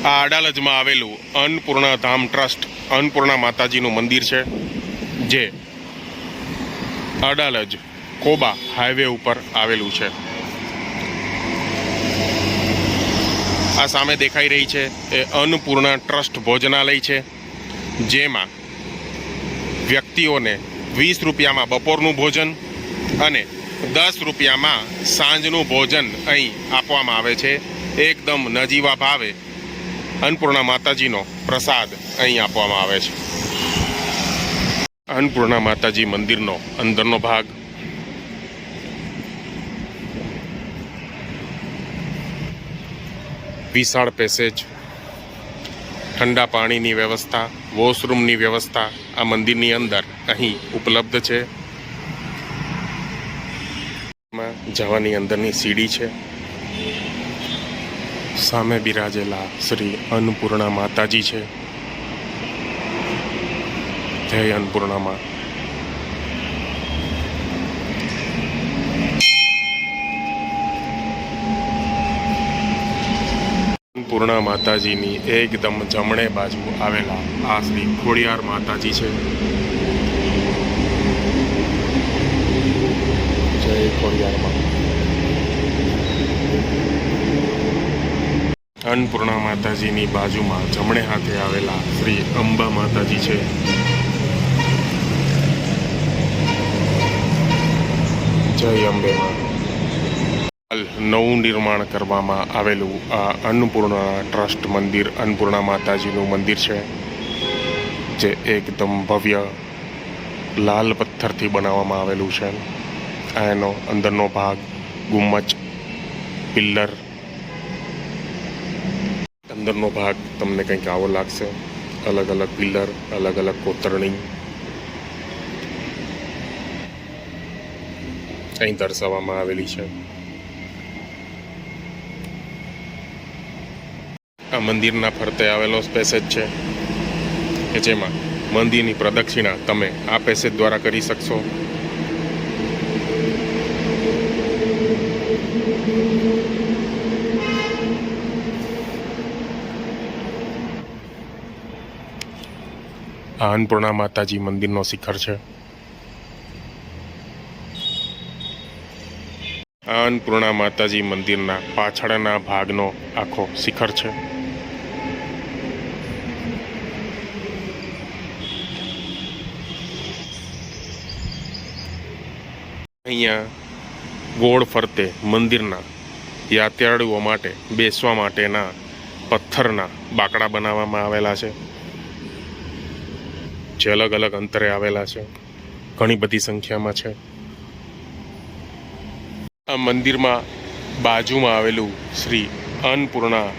આ અડાલજમાં આવેલું અન્નપૂર્ણા ધામ ટ્રસ્ટ અન્નપૂર્ણા માતાજીનું મંદિર છે, જે અડાલજ કોબા હાઈવે ઉપર આવેલું છે. આ સામે દેખાઈ રહી છે એ અન્નપૂર્ણા ટ્રસ્ટ ભોજનાલય છે, જેમાં વ્યક્તિઓને 20 રૂપિયામાં બપોરનું ભોજન અને 10 રૂપિયામાં સાંજનું ભોજન અહીં આપવામાં આવે છે. એકદમ નજીવા ભાવે અન્નપૂર્ણા માતાજીનો પ્રસાદ અહીં આપવામાં આવે છે. અન્નપૂર્ણા માતાજી મંદિરનો અંદરનો ભાગ. વિશાળ પેસેજ, ઠંડા પાણીની વ્યવસ્થા, વોશરૂમની વ્યવસ્થા આ મંદિરની અંદર અહીં ઉપલબ્ધ છે. જવાની અંદરની સીડી છે. સામે બિરાજેલા શ્રી અન્નપૂર્ણા માતાજી છે. જય અન્નપૂર્ણામાં. અન્નપૂર્ણા માતાજીની એકદમ જમણે બાજુ આવેલા આ શ્રી ખોડિયાર માતાજી છે. જય ખોડિયારમાં. અન્નપૂર્ણા માતાજીની બાજુમાં જમણે હાથે આવેલા શ્રી અંબા માતાજી છે. જય અંબેમાં. નવું નિર્માણ કરવામાં આવેલું આ અન્નપૂર્ણા ટ્રસ્ટ મંદિર અન્નપૂર્ણા માતાજીનું મંદિર છે, જે એકદમ ભવ્ય લાલ પથ્થરથી બનાવવામાં આવેલું છે. આ એનો અંદરનો ભાગ, ગુમ્મચ, પિલ્લર. અંદરનો ભાગ તમને કંઈક આવો લાગશે. અલગ અલગ પિલ્લર, અલગ અલગ કોતરણી અહીં દર્શાવવામાં આવેલી છે. આ મંદિરના ફરતે આવેલો પેસેજ છે કે જેમાં મંદિરની પ્રદક્ષિણા તમે આ પેસેજ દ્વારા કરી શકશો. આ અન્નપૂર્ણા માતાજી મંદિરનો શિખર છે. આ અન્નપૂર્ણા માતાજી મંદિરના પાછળના ભાગનો આખો શિખર છે. અહીંયા ગોળ ફરતે મંદિરના યાત્રાળુઓ માટે બેસવા માટેના પથ્થરના બાકડા બનાવવામાં આવેલા છે, જે અલગ અલગ અંતરે આવેલા છે. ઘણી બધી સંખ્યામાં છે. આ મંદિરમાં બાજુમાં આવેલું શ્રી અન્નપૂર્ણા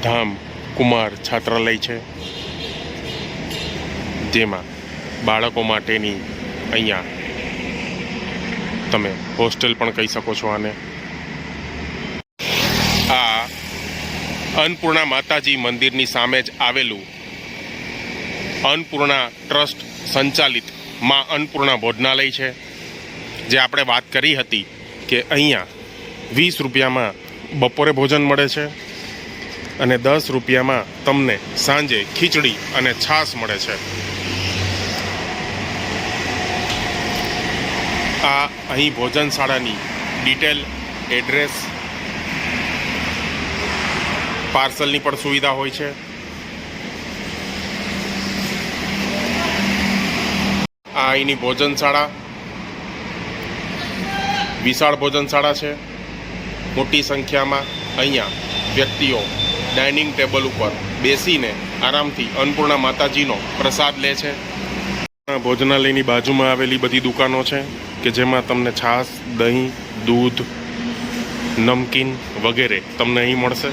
ધામ કુમાર છાત્રાલય છે, જેમાં બાળકો માટેની અહીંયા તમે હોસ્ટેલ પણ કહી શકો છો આને. આ અન્નપૂર્ણા માતાજી મંદિરની સામે જ આવેલું અન્નપૂર્ણા ટ્રસ્ટ સંચાલિત માં અન્નપૂર્ણા ભોજનાલય છે, જે આપણે વાત કરી હતી કે અહીંયા 20 રૂપિયામાં બપોરે ભોજન મળે છે અને 10 રૂપિયામાં તમને સાંજે ખીચડી અને છાશ મળે છે. આ અહીં ભોજનશાળાની ડિટેલ, એડ્રેસ, પાર્સલની પણ સુવિધા હોય છે. આ અહીંની ભોજનશાળા વિશાળ ભોજનશાળા છે. મોટી સંખ્યામાં અહીંયા વ્યક્તિઓ ડાઇનિંગ ટેબલ ઉપર બેસીને આરામથી અન્નપૂર્ણા માતાજીનો પ્રસાદ લે છે. ભોજનાલયની બાજુમાં આવેલી બધી દુકાનો છે કે જેમાં તમને છાશ, દહીં, દૂધ, નમકીન વગેરે તમને અહીં મળશે.